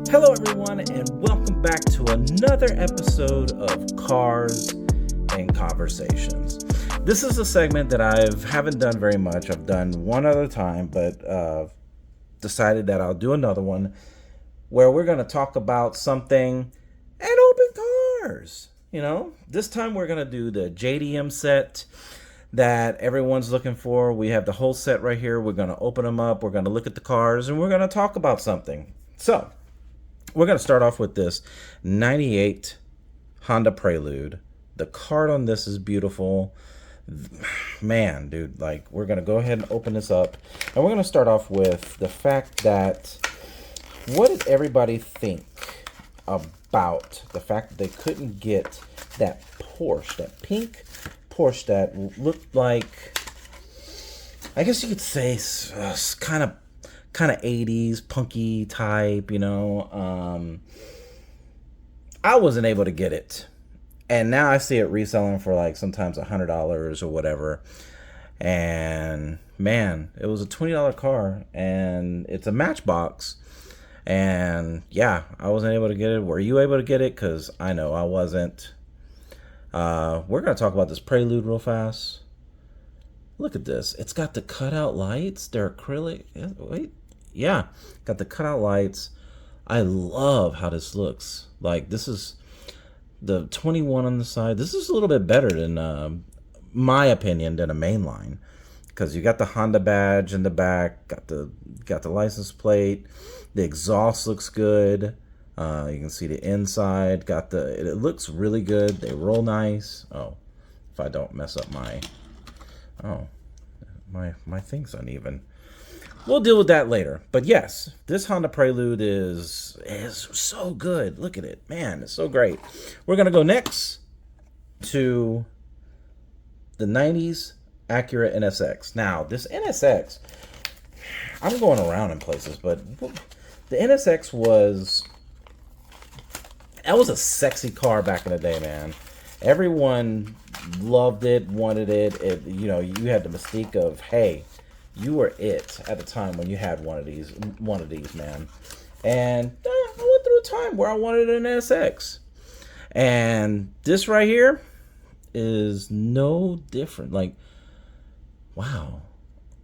Hello, everyone, and welcome back to another episode of Cars and Conversations. This is a segment that I haven't done very much. I've done one other time, but decided that I'll do another one where we're going to talk about something and open cars. You know, this time we're going to do the JDM set that everyone's looking for. We have the whole set right here. We're going to open them up. We're going to look at the cars, and we're going to talk about something. So, we're going to start off with this 98 Honda Prelude. The card on this is beautiful. Man, dude, like, we're going to go ahead and open this up. And we're going to start off with the fact that, what did everybody think about the fact that they couldn't get that Porsche, that pink Porsche that looked like, I guess you could say, kind of 80s punky type, you know. I wasn't able to get it, and now I see it reselling for like sometimes $100 or whatever. And man, it was a $20 car, and it's a Matchbox. And yeah, I wasn't able to get it. Were you able to get it? Because I know I wasn't. We're gonna talk about this Prelude real fast. Look at this. It's got the cutout lights. They're acrylic. Wait. Yeah, got the cutout lights. I love how this looks. Like, this is the 21 on the side. This is a little bit better than, my opinion, than a mainline. Because you got the Honda badge in the back. Got the license plate. The exhaust looks good. You can see the inside. It looks really good. They roll nice. Oh, if I don't mess up my thing's uneven. We'll deal with that later. But yes, this Honda Prelude is so good. Look at it. Man, it's so great. We're going to go next to the 90s Acura NSX. Now, this NSX, I'm going around in places, but the NSX was a sexy car back in the day, man. Everyone loved it, wanted it. You know, you had the mystique of, hey, you were it at the time when you had one of these, man. And I went through a time where I wanted an NSX. And this right here is no different. Like, wow.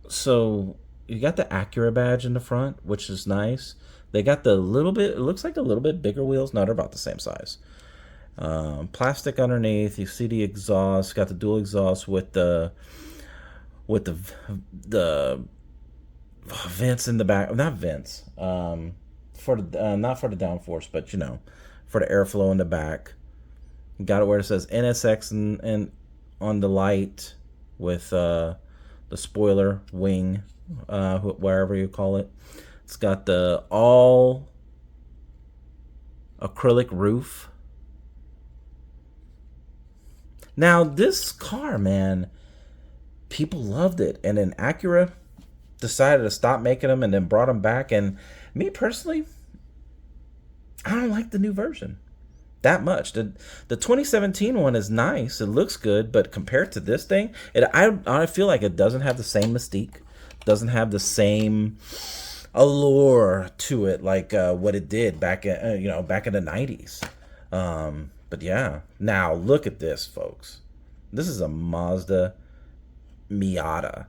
So you got the Acura badge in the front, which is nice. They got it looks like a little bit bigger wheels. No, they're about the same size. Plastic underneath. You see the exhaust. Got the dual exhaust with the vents in the back. Not vents. Not for the downforce, but you know, for the airflow in the back. Got it where it says NSX and on the light with the spoiler wing, wherever you call it. It's got the all acrylic roof. Now this car, man, people loved it, and then Acura decided to stop making them and then brought them back. And me personally, I don't like the new version that much. The 2017 one is nice. It looks good, but compared to this thing, I feel like it doesn't have the same mystique, doesn't have the same allure to it like what it did back in the 90s. But yeah, now look at this, folks. This is a Mazda Miata.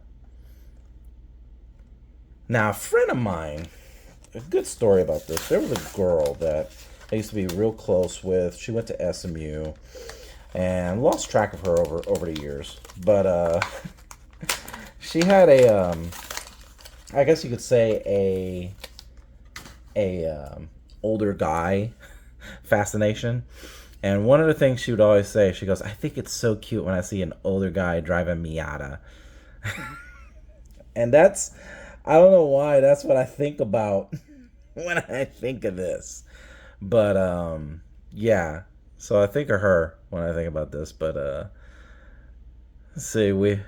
Now, a friend of mine, a good story about this. There was a girl that I used to be real close with. She went to SMU, and lost track of her over the years. But she had I guess you could say a older guy fascination. And one of the things she would always say, she goes, I think it's so cute when I see an older guy drive a Miata. And I don't know why, that's what I think about when I think of this. But, yeah. So I think of her when I think about this. But, let's see, it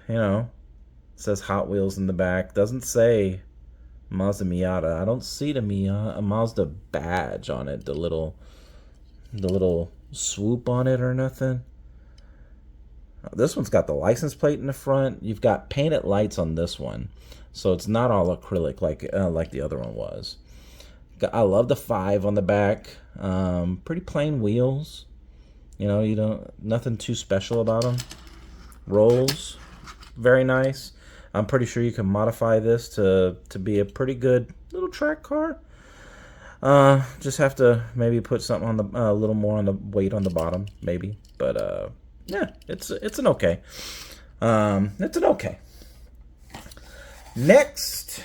says Hot Wheels in the back. Doesn't say Mazda Miata. I don't see the Mazda badge on it, the little swoop on it or nothing. This one's got the license plate in the front. You've got painted lights on this one, so it's not all acrylic like the other one was. I love the 5 on the back. Pretty plain wheels. Nothing too special about them. Rolls, very nice. I'm pretty sure you can modify this to be a pretty good little track car. Just have to maybe put something on a little more on the weight on the bottom, maybe. But yeah, it's an okay. It's an okay. Next,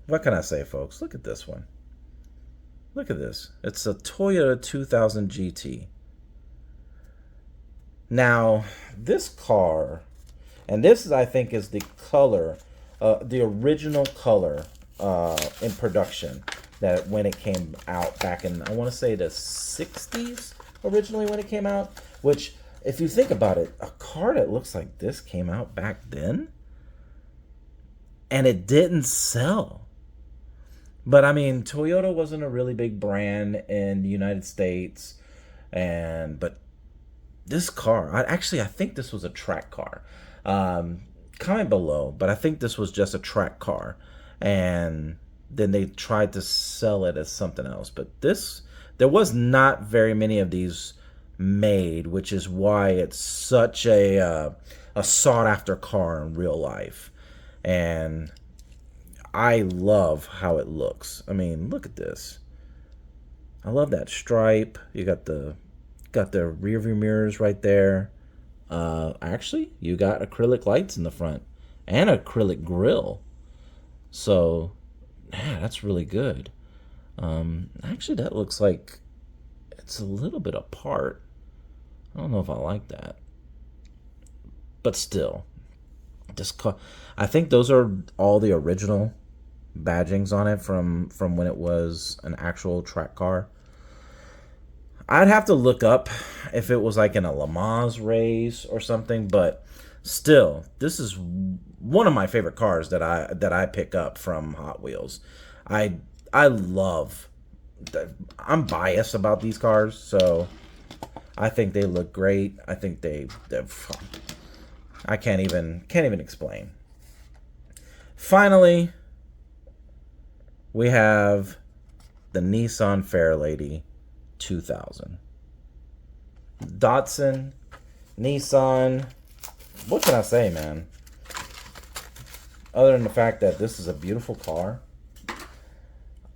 what can I say, folks? Look at this one. Look at this. It's a Toyota 2000 GT. Now, this car, and this is, I think, is the color, the original color in production that when it came out back in, I want to say the 60s originally when it came out, which, if you think about it, a car that looks like this came out back then, and it didn't sell. But I mean, Toyota wasn't a really big brand in the United States, but this car, I think this was a track car. Comment below, but I think this was just a track car, and then they tried to sell it as something else. But there was not very many of these made, which is why it's such a sought after car in real life. And I love how it looks. I mean, look at this. I love that stripe. You got the rear view mirrors right there. Actually, you got acrylic lights in the front and acrylic grille. So, yeah, that's really good. Actually, that looks like it's a little bit apart. I don't know if I like that. But still, this car, I think those are all the original badgings on it from when it was an actual track car. I'd have to look up if it was like in a Le Mans race or something, but still, this is one of my favorite cars that I pick up from Hot Wheels. I love. I'm biased about these cars, so I think they look great. I think I can't even explain. Finally, we have the Nissan Fairlady 2000. Datsun, Nissan, what can I say, man? Other than the fact that this is a beautiful car.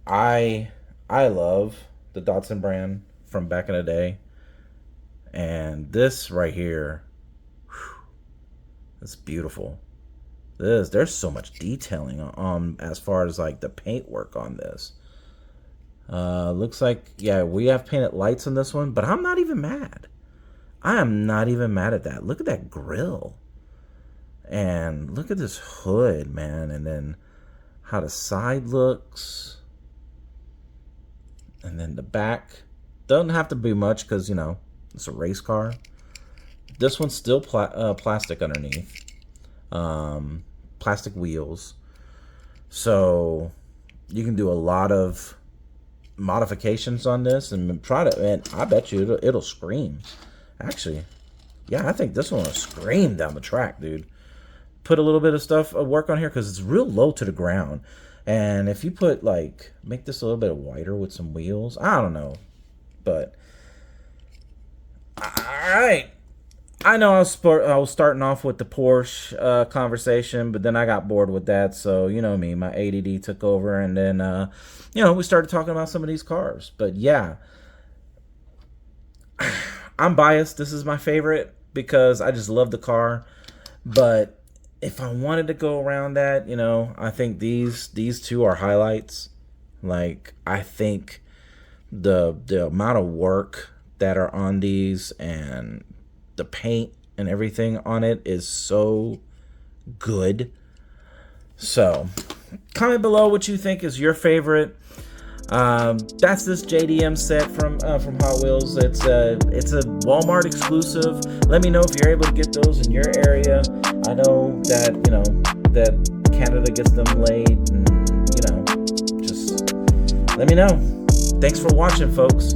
I love the Datsun brand from back in the day. And this right here, it's beautiful. There's so much detailing on as far as like the paint work on this. Looks like, yeah, we have painted lights on this one, but I'm not even mad. I am not even mad at that. Look at that grill. And look at this hood, man. And then how the side looks. And then the back. Doesn't have to be much because, it's a race car. This one's still plastic underneath. Plastic wheels. So you can do a lot of modifications on this and and I bet you it'll scream. Actually, yeah, I think this one will scream down the track, dude. Put a little bit of stuff of work on here because it's real low to the ground. And if you put make this a little bit wider with some wheels, I don't know. But all right. I know I was starting off with the Porsche conversation, but then I got bored with that. So, you know me, my ADD took over, and then, we started talking about some of these cars. But yeah, I'm biased. This is my favorite because I just love the car. But if I wanted to go around that, I think these two are highlights. I think the amount of work that are on these and the paint and everything on it is so good. So comment below what you think is your favorite. That's this JDM set from Hot Wheels. It's a Walmart exclusive. Let me know if you're able to get those in your area. I know that that Canada gets them late, and just let me know. Thanks for watching, folks.